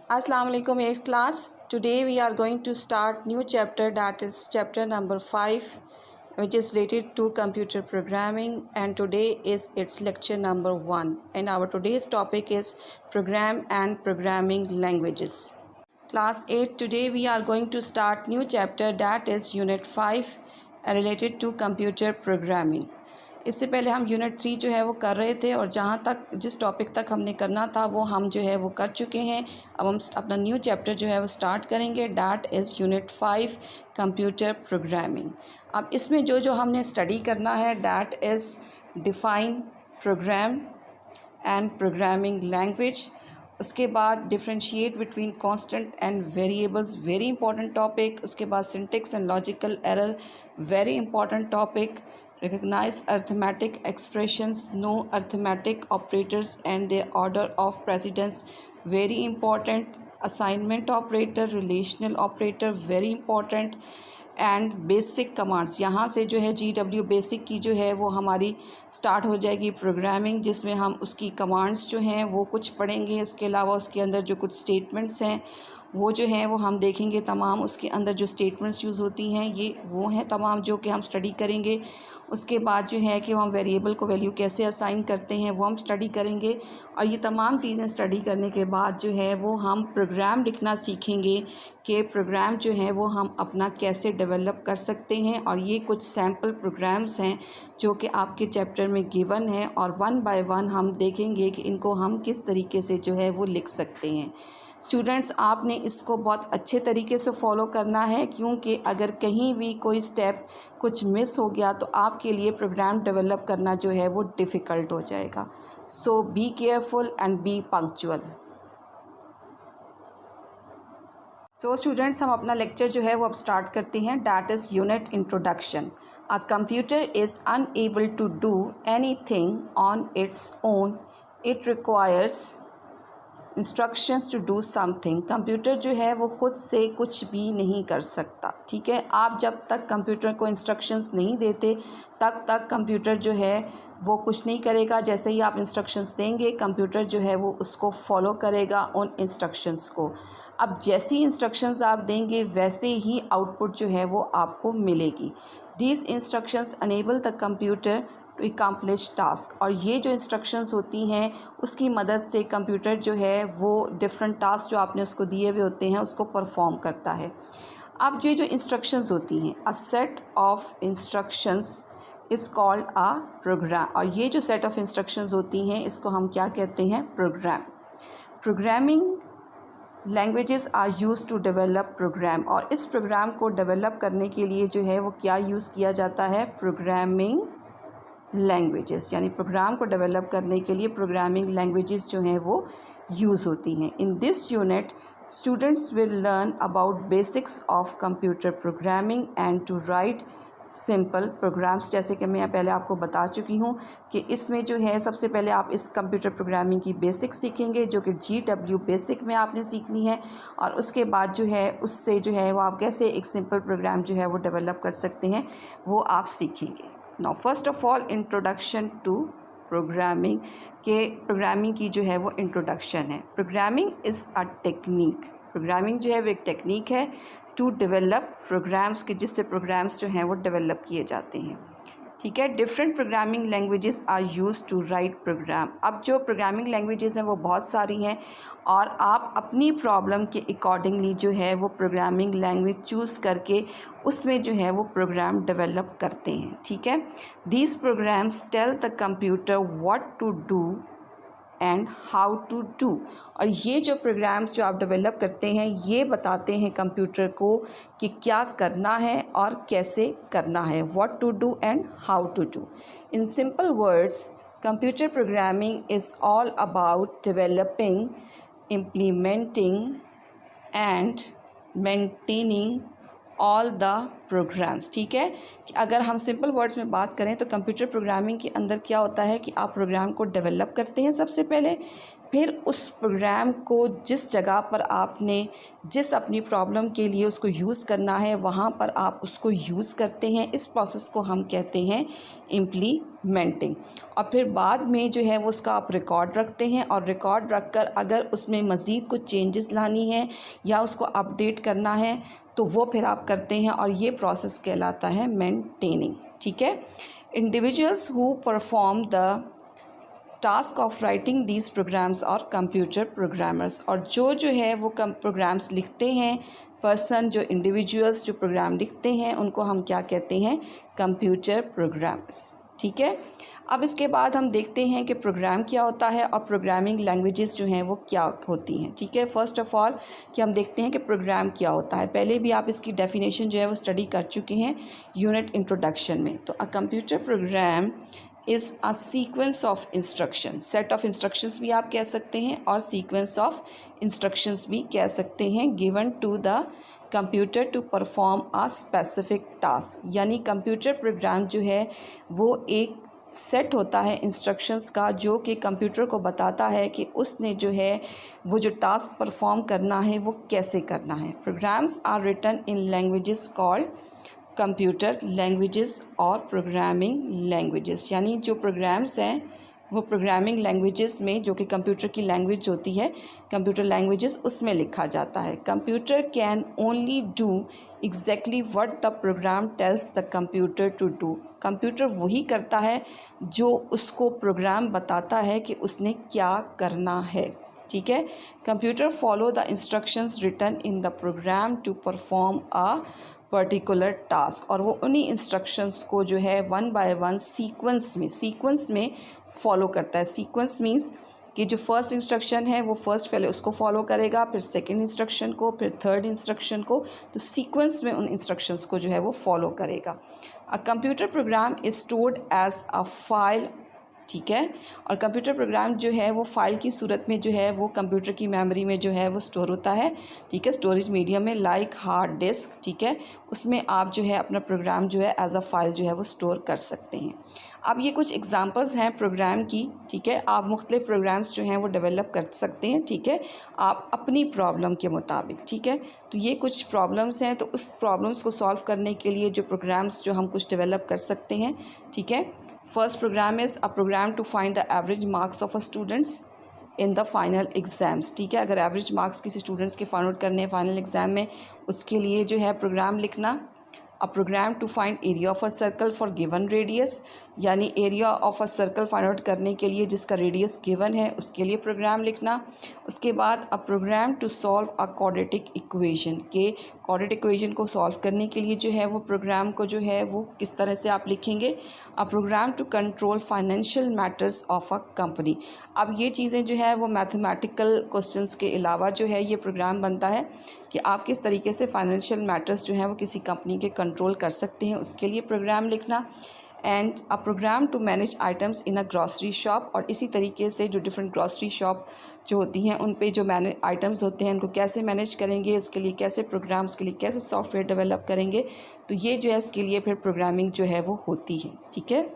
Assalamu alaikum 8th class. Today we are going to start new chapter, that is chapter number 5, which is related to computer programming, and today is its lecture number 1, and our today's topic is program and programming languages. Class 8, today we are going to start new chapter, that is unit 5 related to computer programming. इससे पहले हम unit 3 जो है वो कर रहे थे और जहाँ तक जिस टॉपिक तक हमने करना था वो हम जो है वो कर चुके हैं। अब हम अपना न्यू चैप्टर जो है वो स्टार्ट करेंगे, that is unit 5 computer programming. अब इसमें जो जो हमने स्टडी करना है डैट इज़ define program and programming language. उसके बाद differentiate between constant and variables, very important topic. उसके बाद syntax and logical error, very important topic. Recognize arithmetic expressions, know arithmetic operators and their order of precedence, very important. Assignment operator, relational operator, very important. And basic commands, यहाँ से जो है GW basic की जो है वो हमारी start हो जाएगी प्रोग्रामिंग, जिसमें हम उसकी कमांड्स जो हैं वो कुछ पढ़ेंगे। इसके अलावा उसके अंदर जो कुछ स्टेटमेंट्स हैं वो जो हैं वो हम देखेंगे। तमाम उसके अंदर जो स्टेटमेंट्स यूज़ होती हैं ये वो हैं तमाम जो कि हम स्टडी करेंगे। उसके बाद जो है कि हम वेरिएबल को वैल्यू कैसे असाइन करते हैं वो हम स्टडी करेंगे। और ये तमाम चीज़ें स्टडी करने के बाद जो है वो हम प्रोग्राम लिखना सीखेंगे कि प्रोग्राम जो है वो हम अपना कैसे डेवलप कर सकते हैं। और ये कुछ सैम्पल प्रोग्राम्स हैं जो कि आपके चैप्टर में गिवन है और वन बाय वन हम देखेंगे कि इनको हम किस तरीके से जो है वो लिख सकते हैं। स्टूडेंट्स, आपने इसको बहुत अच्छे तरीके से फॉलो करना है, क्योंकि अगर कहीं भी कोई स्टेप कुछ मिस हो गया तो आपके लिए प्रोग्राम डेवलप करना जो है वो डिफ़िकल्ट हो जाएगा। So be careful and be punctual. So students, हम अपना लेक्चर जो है वो अब स्टार्ट करते हैं, that is unit introduction. A computer is unable to do anything on its own, it requires instructions to do something. Computer जो है वो ख़ुद से कुछ भी नहीं कर सकता, ठीक है। आप जब तक कंप्यूटर को इंस्ट्रक्शंस नहीं देते तब तक कंप्यूटर जो है वो कुछ नहीं करेगा। जैसे ही आप इंस्ट्रक्शंस देंगे कंप्यूटर जो है वो उसको फॉलो करेगा उन इंस्ट्रक्शंस को। अब जैसी इंस्ट्रक्शंस आप देंगे वैसे ही आउटपुट जो है वो आपको मिलेगी। These instructions enable the computer to accomplish task. और ये जो इंस्ट्रक्शंस होती हैं उसकी मदद से कंप्यूटर जो है वो डिफरेंट टास्क जो आपने उसको दिए हुए होते हैं उसको परफॉर्म करता है। अब ये जो इंस्ट्रक्शंस होती हैं, a set of instructions is called a program. और ये जो सेट ऑफ इंस्ट्रक्शंस होती हैं इसको हम क्या कहते हैं? Program. Programming languages are used to develop program. और इस प्रोग्राम को डेवलप करने के लिए जो है वो क्या यूज़ किया जाता है? Programming languages. यानी प्रोग्राम को डेवलप करने के लिए प्रोग्रामिंग लैंग्वेजेस जो हैं वो यूज़ होती हैं। In this unit students will learn about basics of computer programming and to write simple programs. जैसे कि मैं पहले आपको बता चुकी हूँ कि इसमें जो है सबसे पहले आप इस कंप्यूटर प्रोग्रामिंग की बेसिक्स सीखेंगे जो कि GW बेसिक में आपने सीखनी है। और उसके बाद जो है उससे जो है वो आप कैसे एक सिंपल प्रोग्राम जो है वो डेवलप कर सकते हैं वो आप सीखेंगे। Now first of all introduction to programming, के प्रोग्रामिंग की जो है वो इंट्रोडक्शन है। Programming is a technique. Programming जो है वो एक टेक्निक है टू डेवलप प्रोग्राम्स के, जिससे प्रोग्राम्स जो हैं वो डेवलप किए जाते हैं, ठीक है। Different programming languages are used to write program. अब जो प्रोग्रामिंग लैंग्वेजेस हैं वो बहुत सारी हैं और आप अपनी प्रॉब्लम के अकॉर्डिंगली जो है वो प्रोग्रामिंग लैंग्वेज चूज़ करके उसमें जो है वो प्रोग्राम डेवलप करते हैं, ठीक है। These programs tell the computer what to do and how to do. और ये जो प्रोग्राम्स जो आप डेवलप करते हैं ये बताते हैं कंप्यूटर को कि क्या करना है और कैसे करना है, what to do and how to do. In simple words, computer programming is all about developing, implementing and maintaining all the programs, ठीक है। कि अगर हम सिंपल वर्ड्स में बात करें तो कंप्यूटर प्रोग्रामिंग के अंदर क्या होता है कि आप प्रोग्राम को डेवलप करते हैं सबसे पहले, फिर उस प्रोग्राम को जिस जगह पर आपने जिस अपनी प्रॉब्लम के लिए उसको यूज़ करना है वहाँ पर आप उसको यूज़ करते हैं। इस प्रोसेस को हम कहते हैं इम्प्लीमेंटिंग। और फिर बाद में जो है वो उसका आप रिकॉर्ड रखते हैं, और रिकॉर्ड रख कर अगर उसमें मज़ीद कुछ चेंजेस लानी है या उसको अपडेट करना है तो वो फिर आप करते हैं, और ये प्रोसेस कहलाता है मेंटेनिंग। ठीक है। Individuals who perform the task of writing these programs are computer programmers, और जो है वो प्रोग्राम्स लिखते हैं, पर्सन जो इंडिविजुअल्स जो प्रोग्राम लिखते हैं उनको हम क्या कहते हैं, कंप्यूटर प्रोग्रामर्स। ठीक है। अब इसके बाद हम देखते हैं कि प्रोग्राम क्या होता है और प्रोग्रामिंग लैंग्वेजेस जो हैं वो क्या होती हैं। ठीक है। फ़र्स्ट ऑफ़ ऑल कि हम देखते हैं कि प्रोग्राम क्या होता है। पहले भी आप इसकी डेफिनेशन जो है वो स्टडी कर चुके हैं यूनिट इंट्रोडक्शन में। तो अ computer programme is a sequence of instruction, set of instructions भी आप कह सकते हैं और सीक्वेंस ऑफ इंस्ट्रक्शंस भी कह सकते हैं, given to the computer to perform a specific task. यानी कंप्यूटर प्रोग्राम जो है वो एक सेट होता है इंस्ट्रक्शंस का जो कि कंप्यूटर को बताता है कि उसने जो है वो जो टास्क परफॉर्म करना है वो कैसे करना है। Programs are written in languages called computer languages और प्रोग्रामिंग लैंग्वेजेस। यानी जो प्रोग्राम्स हैं वो प्रोग्रामिंग लैंग्वेजेस में, जो कि कंप्यूटर की लैंग्वेज होती है, कंप्यूटर लैंग्वेजेस, उसमें लिखा जाता है। Computer can only do exactly what the program tells the computer to do. Computer वही करता है जो उसको प्रोग्राम बताता है कि उसने क्या करना है। ठीक है। Computer follow the instructions written in the program to perform a particular task, और वो उन्हीं इंस्ट्रक्शंस को जो है वन बाय वन सीक्वेंस में फॉलो करता है। सीक्वेंस मींस कि जो फर्स्ट इंस्ट्रक्शन है वो फर्स्ट पहले उसको फॉलो करेगा, फिर सेकंड इंस्ट्रक्शन को, फिर थर्ड इंस्ट्रक्शन को, तो सीक्वेंस में उन इंस्ट्रक्शंस को जो है वो फॉलो करेगा। A computer program is stored as a file. ठीक है। और कंप्यूटर प्रोग्राम जो है वो फाइल की सूरत में जो है वो कंप्यूटर की मेमोरी में जो है वो स्टोर होता है। ठीक है। स्टोरेज मीडियम में लाइक हार्ड डिस्क। ठीक है। उसमें आप जो है अपना प्रोग्राम जो है एज अ फाइल जो है वो स्टोर कर सकते हैं। अब ये कुछ एग्जांपल्स हैं प्रोग्राम की। ठीक है। आप मुख्तलिफ प्रोग्राम्स जो हैं वो डेवलप कर सकते हैं। ठीक है। आप अपनी प्रॉब्लम के मुताबिक। ठीक है। तो ये कुछ प्रॉब्लम्स हैं, तो उस प्रॉब्लम्स को सॉल्व करने के लिए जो प्रोग्राम्स जो हम कुछ डेवलप कर सकते हैं। ठीक है। First program is a program to find the average marks of a students in the final exams. ठीक है। अगर एवरेज मार्क्स किसी स्टूडेंट्स के फाइंड आउट करने हैं फाइनल एग्ज़ाम में, उसके लिए जो है प्रोग्राम लिखना। A program to find area of a circle for given radius, यानी area of a circle find out करने के लिए जिसका रेडियस गिवन है उसके लिए प्रोग्राम लिखना। उसके बाद a program to solve a quadratic equation, के क्वाड्रेटिक इक्वेशन को सॉल्व करने के लिए जो है वो प्रोग्राम को जो है वो किस तरह से आप लिखेंगे। A program to control financial matters of a company. अब ये चीज़ें जो है वो मैथमेटिकल क्वेश्चंस के अलावा जो है ये प्रोग्राम बनता है कि आप किस तरीके से फाइनेंशियल मैटर्स जो हैं वो किसी कंपनी के कंट्रोल कर सकते हैं, उसके लिए प्रोग्राम लिखना। And a program to manage items in a grocery shop, और इसी तरीके से जो डिफरेंट ग्रॉसरी शॉप जो होती हैं उन पे जो आइटम्स होते हैं उनको कैसे मैनेज करेंगे, उसके लिए कैसे प्रोग्राम, उसके लिए कैसे सॉफ्टवेयर डेवलप करेंगे, तो ये जो है उसके लिए फिर प्रोग्रामिंग जो है वो होती है। ठीक है।